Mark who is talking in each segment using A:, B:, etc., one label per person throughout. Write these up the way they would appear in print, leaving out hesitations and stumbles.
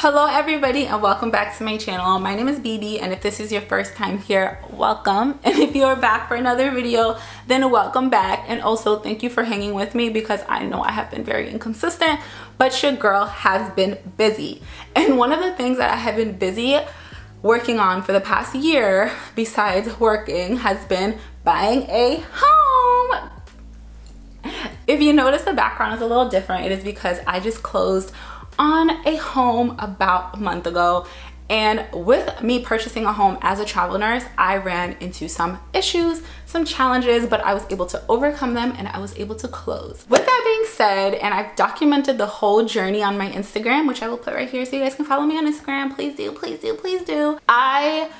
A: Hello everybody and welcome back to my channel. My name is BB, and if this is your first time here, welcome. And if you're back for another video, then welcome back. And also thank you for hanging with me because I know I have been very inconsistent, but your girl has been busy. And one of the things that I have been busy working on for the past year, besides working, has been buying a home. If you notice the background is a little different, it is because I just closed on a home about a month ago, and with me purchasing a home as a travel nurse, I ran into some issues, some challenges, but I was able to overcome them and I was able to close. With that being said, and I've documented the whole journey on my Instagram, which I will put right here so you guys can follow me on Instagram. Please do, please do, please do. I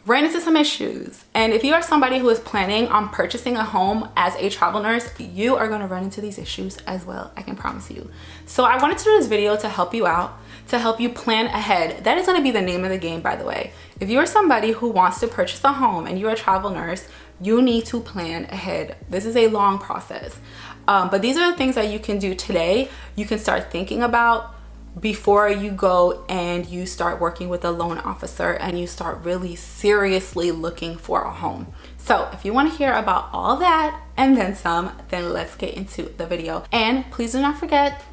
A: ran into some issues, and if you are somebody who is planning on purchasing a home as a travel nurse, you are going to run into these issues as well, I can promise you. So I wanted to do this video to help you out, to help you plan ahead. That is going to be the name of the game, by the way. If you're somebody who wants to purchase a home and you're a travel nurse, you need to plan ahead. This is a long process, but these are the things that you can do today. You can start thinking about before you go and you start working with a loan officer and you start really seriously looking for a home. So if you want to hear about all that and then some, then let's get into the video. And please do not forget,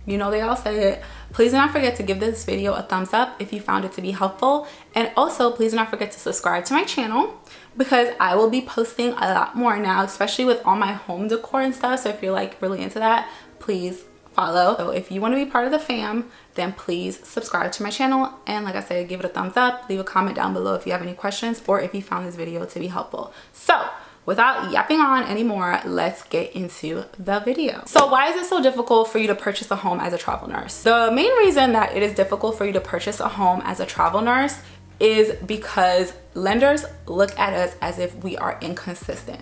A: you know they all say it, please do not forget to give this video a thumbs up if you found it to be helpful. And also please do not forget to subscribe to my channel because I will be posting a lot more now, especially with all my home decor and stuff. So if you're like really into that, please follow. So if you want to be part of the fam, then please subscribe to my channel, and like I said, give it a thumbs up, leave a comment down below if you have any questions or if you found this video to be helpful. So without yapping on anymore, let's get into the video. So why is it so difficult for you to purchase a home as a travel nurse? The main reason that it is difficult for you to purchase a home as a travel nurse is because lenders look at us as if we are inconsistent.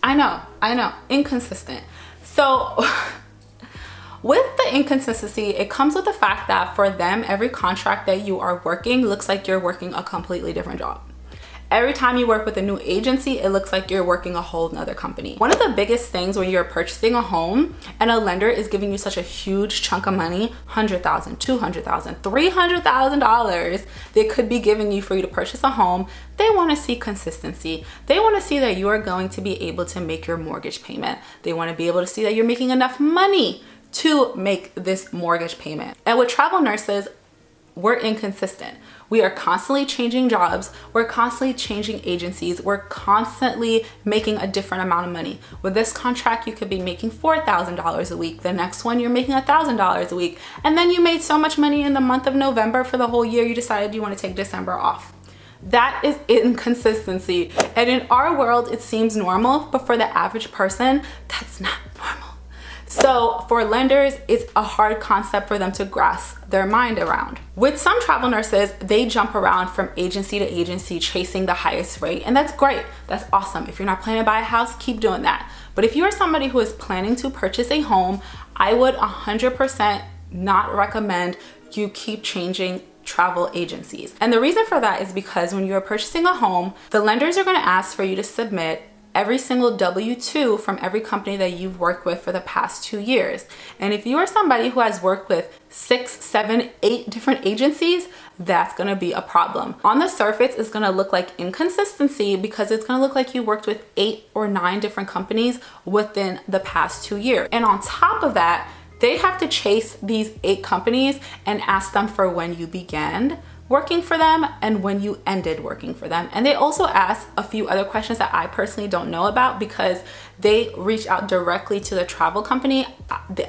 A: I know, inconsistent. So with the inconsistency, it comes with the fact that for them, every contract that you are working looks like you're working a completely different job. Every time you work with a new agency, it looks like you're working a whole nother company. One of the biggest things when you're purchasing a home and a lender is giving you such a huge chunk of money, $100,000, $200,000, $300,000 they could be giving you for you to purchase a home, they want to see consistency. They want to see that you are going to be able to make your mortgage payment. They want to be able to see that you're making enough money to make this mortgage payment. And with travel nurses, we're inconsistent. We are constantly changing jobs. We're constantly changing agencies. We're constantly making a different amount of money. With this contract, you could be making $4,000 a week. The next one, you're making $1,000 a week. And then you made so much money in the month of November for the whole year, you decided you want to take December off. That is inconsistency. And in our world, it seems normal, but for the average person, that's not normal. So for lenders, it's a hard concept for them to grasp their mind around. With some travel nurses, they jump around from agency to agency chasing the highest rate, and that's great. That's awesome. If you're not planning to buy a house, keep doing that. But if you're somebody who is planning to purchase a home, I would 100% not recommend you keep changing travel agencies. And the reason for that is because when you're purchasing a home, the lenders are going to ask for you to submit every single W-2 from every company that you've worked with for the past 2 years. And if you are somebody who has worked with 6, 7, 8 different agencies, that's gonna be a problem. On the surface, it's gonna look like inconsistency because it's gonna look like you worked with 8 or 9 different companies within the past 2 years. And on top of that, they have to chase these 8 companies and ask them for when you began working for them and when you ended working for them. And they also ask a few other questions that I personally don't know about because they reach out directly to the travel company.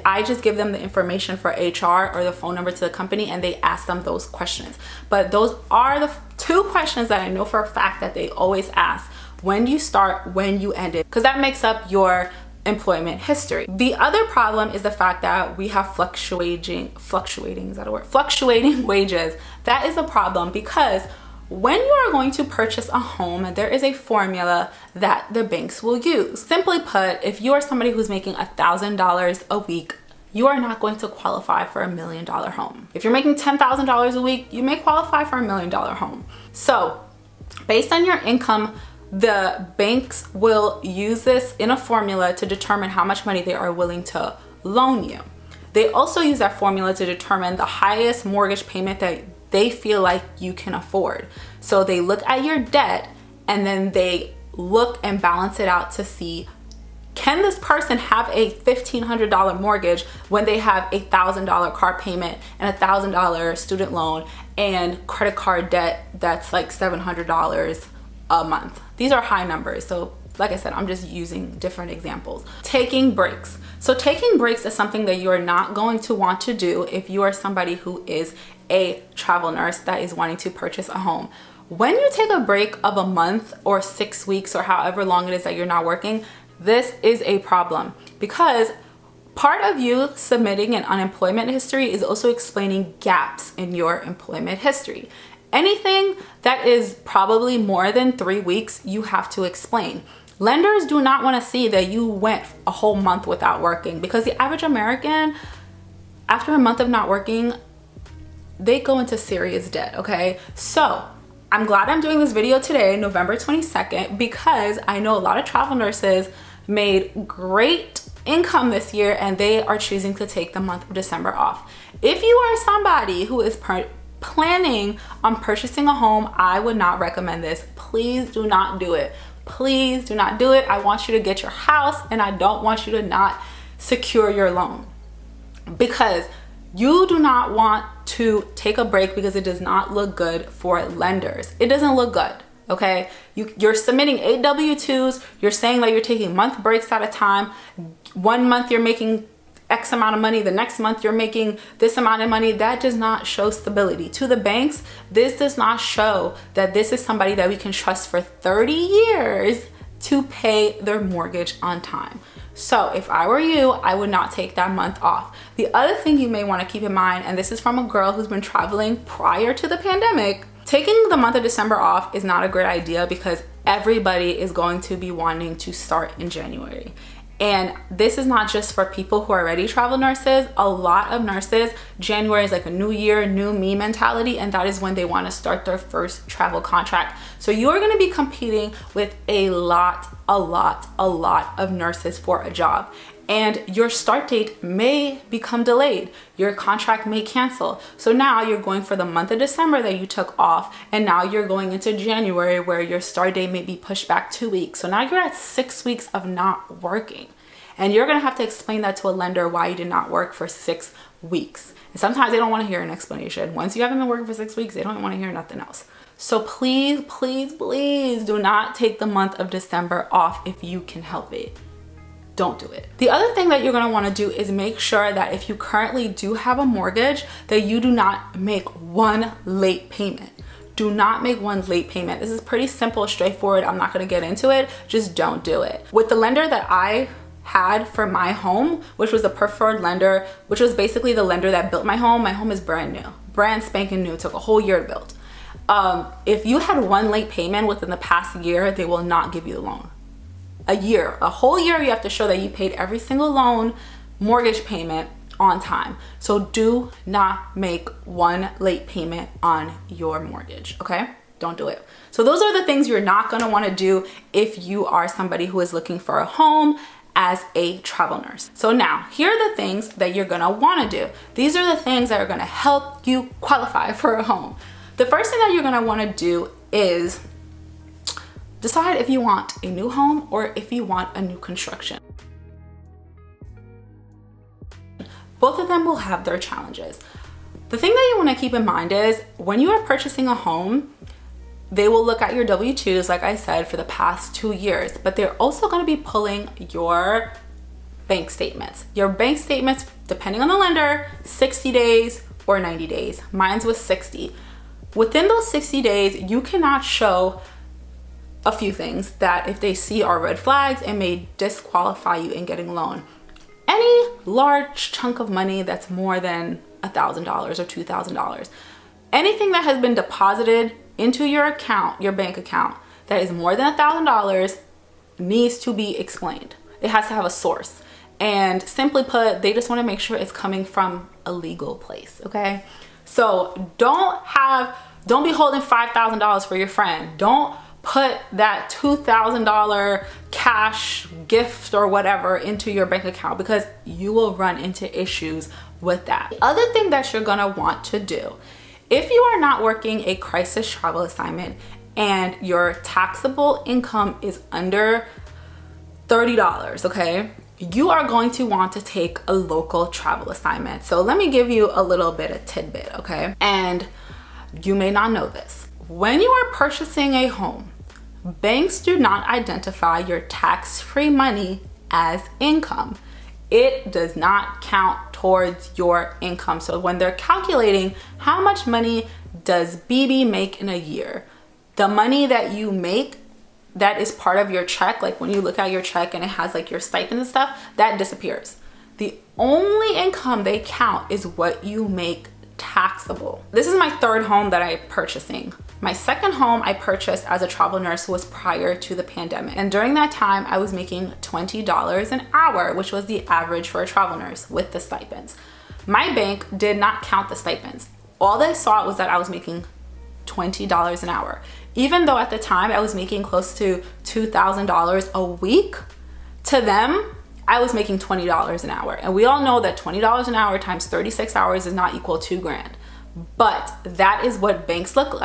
A: I just give them the information for HR or the phone number to the company and they ask them those questions. But those are the 2 questions that I know for a fact that they always ask: when you start, when you ended, because that makes up your employment history. The other problem is the fact that we have fluctuating wages. That is a problem because when you are going to purchase a home, there is a formula that the banks will use. Simply put, if you are somebody who's making $1,000 a week, you are not going to qualify for $1 million home. If you're making $10,000 a week, you may qualify for $1 million home. So based on your income, the banks will use this in a formula to determine how much money they are willing to loan you. They also use that formula to determine the highest mortgage payment that they feel like you can afford. So they look at your debt and then they look and balance it out to see, can this person have a $1,500 mortgage when they have a $1,000 car payment and a $1,000 student loan and credit card debt that's like $700 a month? These are high numbers. So like I said, I'm just using different examples. Taking breaks. So taking breaks is something that you are not going to want to do if you are somebody who is a travel nurse that is wanting to purchase a home. When you take a break of a month or 6 weeks or however long it is that you're not working, this is a problem, because part of you submitting an unemployment history is also explaining gaps in your employment history. Anything that is probably more than 3 weeks, you have to explain. Lenders do not want to see that you went a whole month without working, because the average American, after a month of not working, they go into serious debt, okay? So I'm glad I'm doing this video today, November 22nd, because I know a lot of travel nurses made great income this year and they are choosing to take the month of December off. If you are somebody who is planning on purchasing a home, I would not recommend this. Please do not do it. Please do not do it. I want you to get your house and I don't want you to not secure your loan, because you do not want to take a break because it does not look good for lenders. It doesn't look good, okay? You're submitting 8 W-2s. You're saying that you're taking month breaks at a time. 1 month you're making X amount of money. The next month you're making this amount of money. That does not show stability. To the banks, this does not show that this is somebody that we can trust for 30 years to pay their mortgage on time. So if I were you, I would not take that month off. The other thing you may want to keep in mind, and this is from a girl who's been traveling prior to the pandemic, taking the month of December off is not a great idea because everybody is going to be wanting to start in January. And this is not just for people who are already travel nurses. A lot of nurses, January is like a new year, new me mentality, and that is when they want to start their first travel contract. So you're going to be competing with a lot of nurses for a job. And your start date may become delayed. Your contract may cancel. So now you're going for the month of December that you took off, and now you're going into January where your start date may be pushed back 2 weeks. So now you're at 6 weeks of not working. And you're gonna have to explain that to a lender why you did not work for 6 weeks. And sometimes they don't wanna hear an explanation. Once you haven't been working for 6 weeks, they don't wanna hear nothing else. So please, please, please do not take the month of December off if you can help it. Don't do it. The other thing that you're gonna wanna do is make sure that if you currently do have a mortgage, that you do not make one late payment. Do not make one late payment. This is pretty simple, straightforward. I'm not gonna get into it. Just don't do it. With the lender that I had for my home, which was the preferred lender, which was basically the lender that built my home is brand new. Brand spanking new. It took a whole year to build. If you had one late payment within the past year, they will not give you the loan. A whole year, you have to show that you paid every single loan, mortgage payment on time. So do not make one late payment on your mortgage, okay? Don't do it. So those are the things you're not gonna wanna do if you are somebody who is looking for a home as a travel nurse. So now, here are the things that you're gonna wanna do. These are the things that are gonna help you qualify for a home. The first thing that you're gonna wanna do is decide if you want a new home or if you want a new construction. Both of them will have their challenges. The thing that you want to keep in mind is when you are purchasing a home, they will look at your W-2s, like I said, for the past 2 years, but they're also going to be pulling your bank statements. Your bank statements, depending on the lender, 60 days or 90 days. Mine's was 60. Within those 60 days, you cannot show a few things that if they see are red flags, it may disqualify you in getting a loan. Any large chunk of money that's more than $1,000 or $2,000, anything that has been deposited into your account, your bank account, that is more than $1,000 needs to be explained. It has to have a source. And simply put, they just want to make sure it's coming from a legal place, okay? So don't be holding $5,000 for your friend. Don't put that $2,000 cash gift or whatever into your bank account, because you will run into issues with that. The other thing that you're gonna want to do, if you are not working a crisis travel assignment and your taxable income is under $30, okay, you are going to want to take a local travel assignment. So let me give you a little bit of tidbit, okay? And you may not know this. When you are purchasing a home, banks do not identify your tax-free money as income. It does not count towards your income. So when they're calculating how much money does BB make in a year, the money that you make that is part of your check, like when you look at your check and it has like your stipend and stuff, that disappears. The only income they count is what you make taxable. This is my third home that I'm purchasing. My second home I purchased as a travel nurse was prior to the pandemic. And during that time, I was making $20 an hour, which was the average for a travel nurse with the stipends. My bank did not count the stipends. All they saw was that I was making $20 an hour. Even though at the time I was making close to $2,000 a week, to them, I was making $20 an hour. And we all know that $20 an hour times 36 hours is not equal to $2,000. But that is what banks look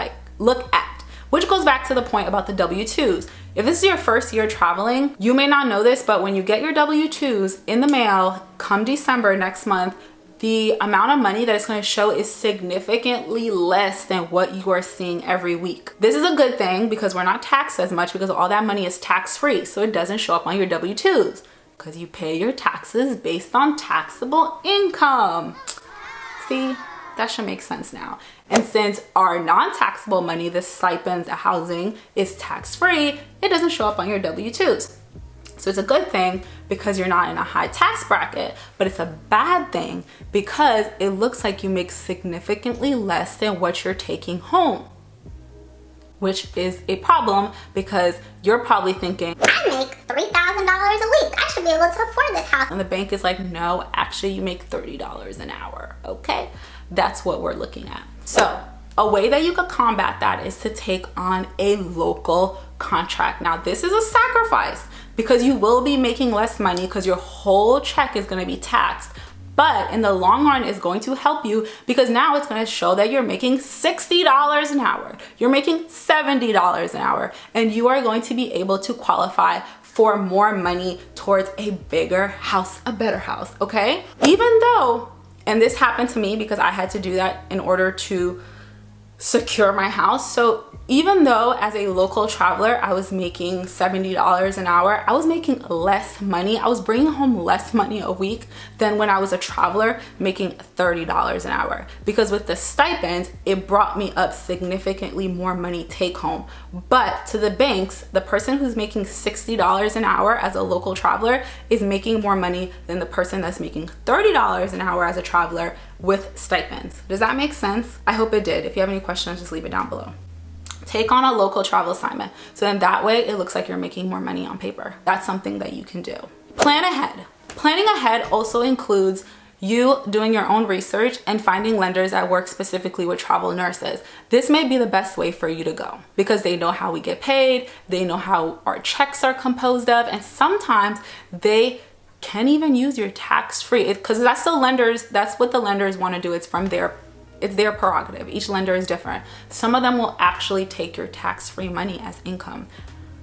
A: at, which goes back to the point about the W-2s. If this is your first year traveling, you may not know this, but when you get your W-2s in the mail come December next month, the amount of money that it's going to show is significantly less than what you are seeing every week. This is a good thing because we're not taxed as much because all that money is tax-free, so it doesn't show up on your W-2s because you pay your taxes based on taxable income. See, that should make sense now. And since our non-taxable money, the stipends, the housing, is tax-free, it doesn't show up on your W-2s. So it's a good thing because you're not in a high tax bracket, but it's a bad thing because it looks like you make significantly less than what you're taking home, which is a problem because you're probably thinking,
B: I make $3,000 a week. I should be able to afford this house.
A: And the bank is like, no, actually you make $30 an hour, okay? That's what we're looking at. So a way that you could combat that is to take on a local contract. Now this is a sacrifice because you will be making less money because your whole check is going to be taxed. But in the long run, it's going to help you because now it's going to show that you're making $60 an hour. You're making $70 an hour, and you are going to be able to qualify for more money towards a bigger house, a better house, okay? Even though, and this happened to me because I had to do that in order to secure my house. So even though as a local traveler, I was making $70 an hour, I was making less money. I was bringing home less money a week than when I was a traveler making $30 an hour. Because with the stipends, it brought me up significantly more money take home. But to the banks, the person who's making $60 an hour as a local traveler is making more money than the person that's making $30 an hour as a traveler with stipends. Does that make sense? I hope it did. If you have any questions, just leave it down below. Take on a local travel assignment. So then that way it looks like you're making more money on paper. That's something that you can do. Plan ahead. Planning ahead also includes you doing your own research and finding lenders that work specifically with travel nurses. This may be the best way for you to go because they know how we get paid, they know how our checks are composed of, and sometimes they can even use your tax-free, because that's what the lenders want to do. It's their prerogative. Each lender is different. Some of them will actually take your tax-free money as income,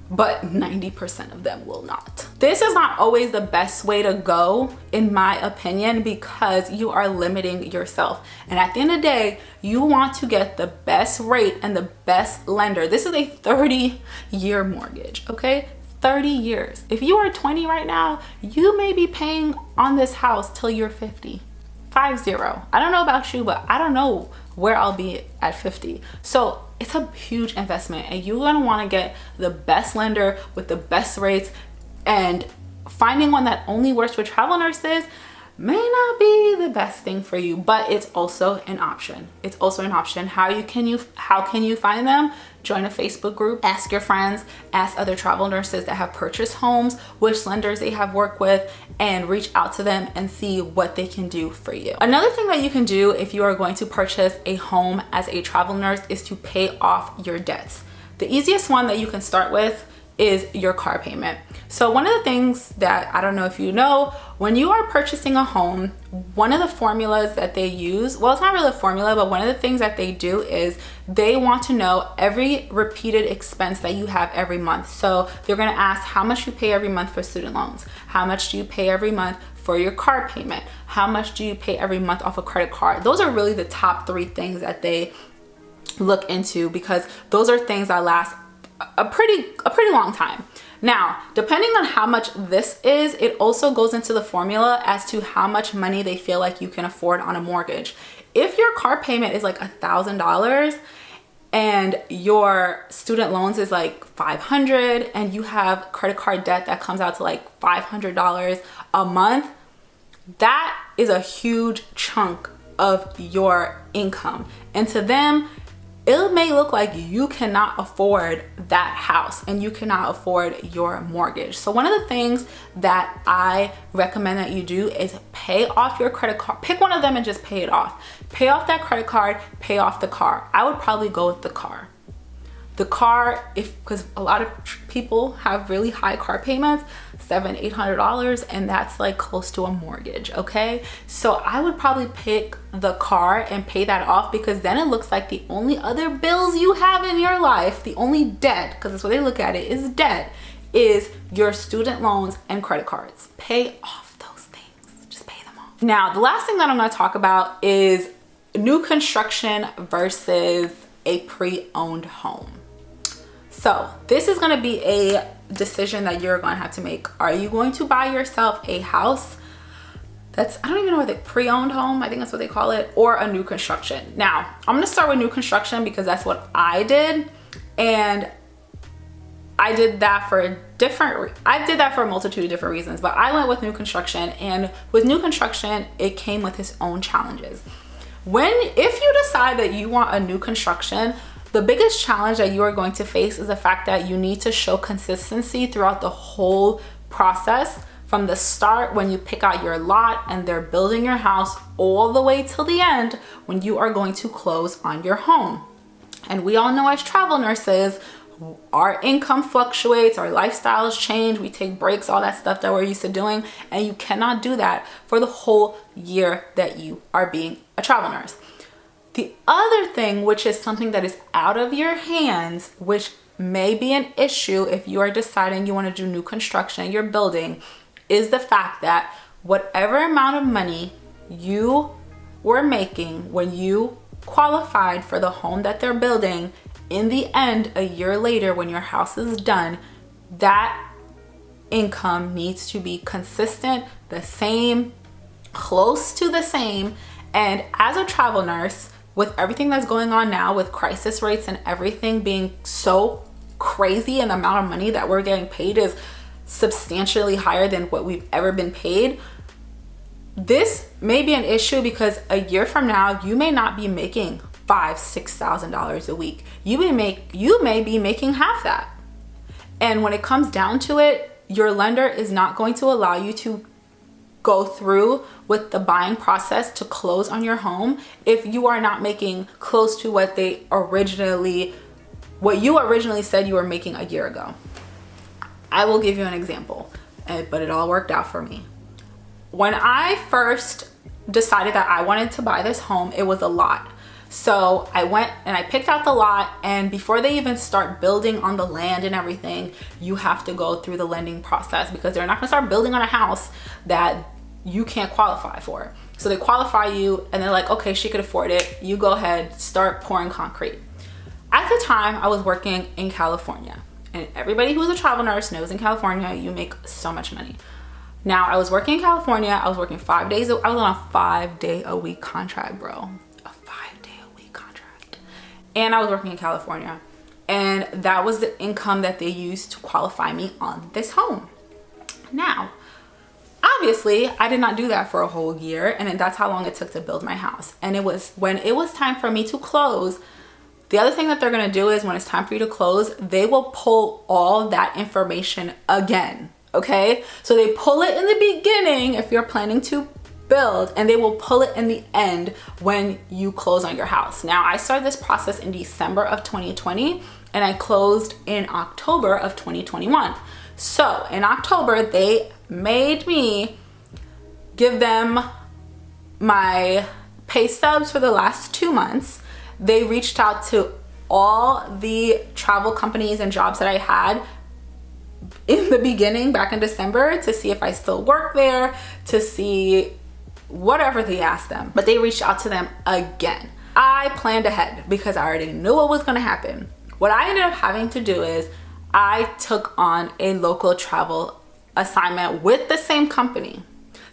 A: but 90% of them will not. This is not always the best way to go, in my opinion, because you are limiting yourself. And at the end of the day, you want to get the best rate and the best lender. This is a 30-year mortgage, okay? 30 years. If you are 20 right now, you may be paying on this house till you're 50. 50. I don't know about you, but I don't know where I'll be at 50. So it's a huge investment, and you're gonna wanna get the best lender with the best rates, and finding one that only works with travel nurses may not be the best thing for you, but it's also an option. It's also an option. How can you find them? Join a Facebook group, ask your friends, ask other travel nurses that have purchased homes, which lenders they have worked with, and reach out to them and see what they can do for you. Another thing that you can do if you are going to purchase a home as a travel nurse is to pay off your debts. The easiest one that you can start with is your car payment. So one of the things that, I don't know if you know, when you are purchasing a home, one of the formulas that they use, well, it's not really a formula, but one of the things that they do is they want to know every repeated expense that you have every month. So they're going to ask how much you pay every month for student loans, how much do you pay every month for your car payment, how much do you pay every month off a credit card. Those are really the top 3 things that they look into, because those are things that last a pretty long time. Now, depending on how much this is, it also goes into the formula as to how much money they feel like you can afford on a mortgage. If your car payment is like $1,000 and your student loans is like $500 and you have credit card debt that comes out to like $500 a month, that is a huge chunk of your income. And to them, it may look like you cannot afford that house and you cannot afford your mortgage. So one of the things that I recommend that you do is pay off your credit card. Pick one of them and just pay it off. Pay off that credit card, pay off the car. I would probably go with the car. The car, because a lot of people have really high car payments, $700-800, and that's like close to a mortgage, okay? So I would probably pick the car and pay that off, because then it looks like the only other bills you have in your life, the only debt, because that's what they look at it, is debt, is your student loans and credit cards. Pay off those things, just pay them off. Now, the last thing that I'm gonna talk about is new construction versus a pre-owned home. So this is going to be a decision that you're going to have to make. Are you going to buy yourself a house that's, I don't even know what pre-owned home, I think that's what they call it, or a new construction? Now, I'm going to start with new construction because that's what I did. And I did that for a multitude of different reasons, but I went with new construction. And with new construction, it came with its own challenges. If you decide that you want a new construction, the biggest challenge that you are going to face is the fact that you need to show consistency throughout the whole process, from the start when you pick out your lot and they're building your house, all the way till the end when you are going to close on your home. And we all know, as travel nurses, our income fluctuates, our lifestyles change, we take breaks, all that stuff that we're used to doing, and you cannot do that for the whole year that you are being a travel nurse. The other thing, which is something that is out of your hands, which may be an issue if you are deciding you want to do new construction in your building, is the fact that whatever amount of money you were making when you qualified for the home that they're building, in the end, a year later, when your house is done, that income needs to be consistent, the same, close to the same. And as a travel nurse, with everything that's going on now, with crisis rates and everything being so crazy, and the amount of money that we're getting paid is substantially higher than what we've ever been paid, this may be an issue, because a year from now, you may not be making $5,000-6,000 a week. You may be making half that. And when it comes down to it, your lender is not going to allow you to go through with the buying process to close on your home if you are not making close to what you originally said you were making a year ago. I will give you an example, but it all worked out for me. When I first decided that I wanted to buy this home, it was a lot. So I went and I picked out the lot, and before they even start building on the land and everything, you have to go through the lending process, because they're not gonna start building on a house that you can't qualify for. So they qualify you and they're like, okay, she could afford it. You go ahead, start pouring concrete. At the time, I was working in California, and everybody who's a travel nurse knows in California, you make so much money. Now, I was working in California, I was working 5 days, I was on a 5-day-a-week contract, bro. A 5-day-a-week contract. And I was working in California, and that was the income that they used to qualify me on this home. Now, obviously, I did not do that for a whole year, and that's how long it took to build my house. And when it was time for me to close, the other thing that they're gonna do is, when it's time for you to close, they will pull all that information again, okay? So they pull it in the beginning if you're planning to build, and they will pull it in the end when you close on your house. Now, I started this process in December of 2020 and I closed in October of 2021. So in October, they made me give them my pay stubs for the last 2 months. They reached out to all the travel companies and jobs that I had in the beginning back in December to see if I still work there, to see whatever they asked them, but they reached out to them again. I planned ahead because I already knew what was going to happen. What I ended up having to do is I took on a local travel assignment with the same company.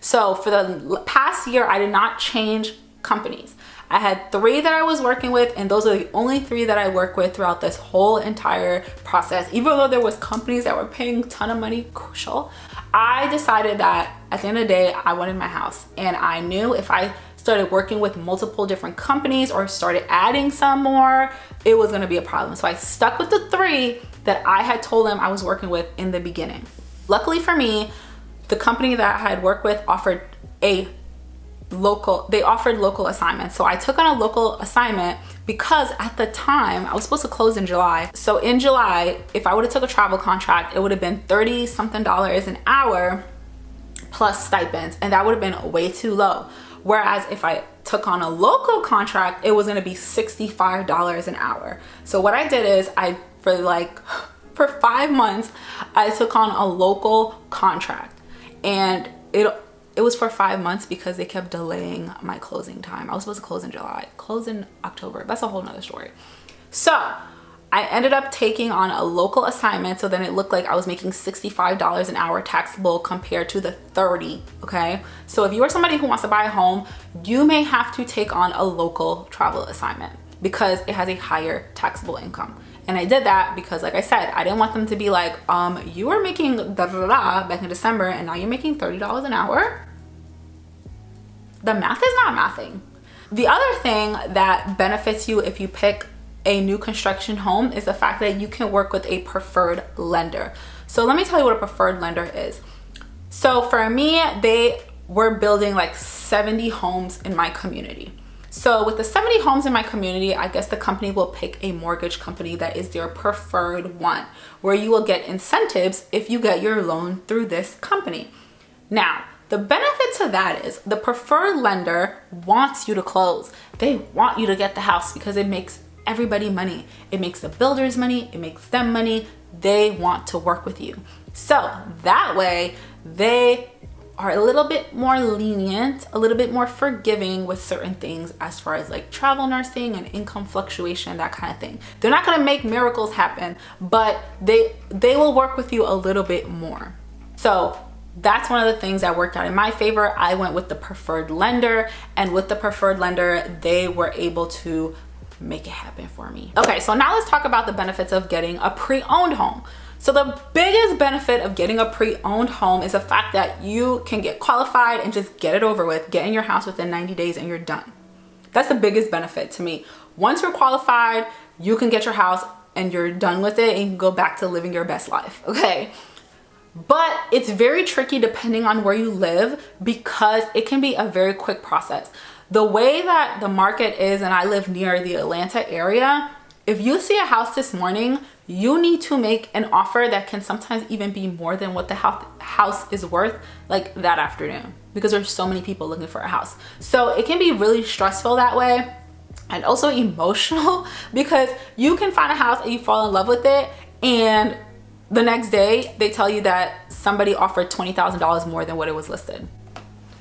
A: So for the past year, I did not change companies. I had 3 that I was working with, and those are the only 3 that I work with throughout this whole entire process. Even though there was companies that were paying a ton of money, crucial, I decided that at the end of the day, I wanted my house. And I knew if I started working with multiple different companies or started adding some more, it was gonna be a problem. So I stuck with the 3 that I had told them I was working with in the beginning. Luckily for me, the company that I had worked with offered local assignments. So I took on a local assignment because at the time I was supposed to close in July. So in July, if I would have took a travel contract, it would have been $30 something an hour plus stipends, and that would have been way too low. Whereas if I took on a local contract, it was going to be $65 an hour. So what I did is for 5 months, I took on a local contract, and it was for 5 months because they kept delaying my closing time. I was supposed to close in July, close in October. That's a whole nother story. So I ended up taking on a local assignment, so then it looked like I was making $65 an hour taxable compared to the 30, okay? So if you are somebody who wants to buy a home, you may have to take on a local travel assignment because it has a higher taxable income. And I did that because, like I said, I didn't want them to be like, you were making da-da-da-da back in December and now you're making $30 an hour. The math is not mathing. The other thing that benefits you if you pick a new construction home is the fact that you can work with a preferred lender. So let me tell you what a preferred lender is. So for me, they were building like 70 homes in my community. So with the 70 homes in my community, I guess the company will pick a mortgage company that is their preferred one, where you will get incentives if you get your loan through this company. Now, the benefit to that is the preferred lender wants you to close. They want you to get the house because it makes everybody money. It makes the builders money, it makes them money. They want to work with you. So that way, they are a little bit more lenient, a little bit more forgiving with certain things as far as like travel nursing and income fluctuation, that kind of thing. They're not gonna make miracles happen, but they will work with you a little bit more. So that's one of the things that worked out in my favor. I went with the preferred lender, and with the preferred lender, they were able to make it happen for me. Okay, so now let's talk about the benefits of getting a pre-owned home. So the biggest benefit of getting a pre-owned home is the fact that you can get qualified and just get it over with, get in your house within 90 days and you're done. That's the biggest benefit to me. Once you're qualified, you can get your house and you're done with it and you can go back to living your best life, okay? But it's very tricky depending on where you live because it can be a very quick process. The way that the market is, and I live near the Atlanta area, if you see a house this morning, you need to make an offer that can sometimes even be more than what the house is worth like that afternoon, because there's so many people looking for a house. So it can be really stressful that way, and also emotional because you can find a house and you fall in love with it, and the next day they tell you that somebody offered $20,000 more than what it was listed.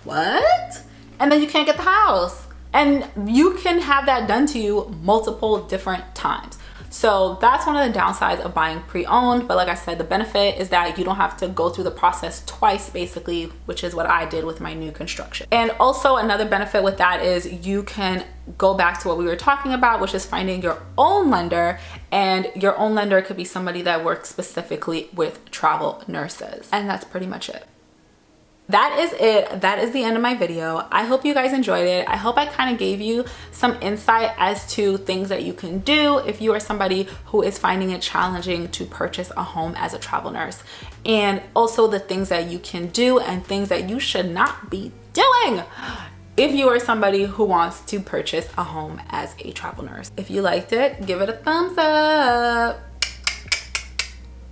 A: What? And then you can't get the house. And you can have that done to you multiple different times. So that's one of the downsides of buying pre-owned. But like I said, the benefit is that you don't have to go through the process twice, basically, which is what I did with my new construction. And also another benefit with that is you can go back to what we were talking about, which is finding your own lender. And your own lender could be somebody that works specifically with travel nurses. And that's pretty much it. That is it. That is the end of my video. I hope you guys enjoyed it. I hope I kind of gave you some insight as to things that you can do if you are somebody who is finding it challenging to purchase a home as a travel nurse, and also the things that you can do and things that you should not be doing? If you are somebody who wants to purchase a home as a travel nurse, if you liked it, give it a thumbs up.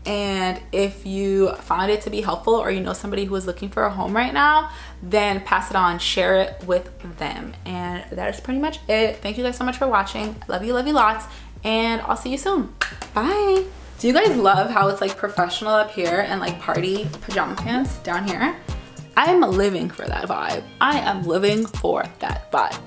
A: And if you found it to be helpful, or you know somebody who is looking for a home right now, then pass it on, share it with them. And that is pretty much it. Thank you guys so much for watching. Love you lots, and I'll see you soon. Bye. Do you guys love how it's like professional up here and like party pajama pants down here? I'm living for that vibe. I am living for that vibe.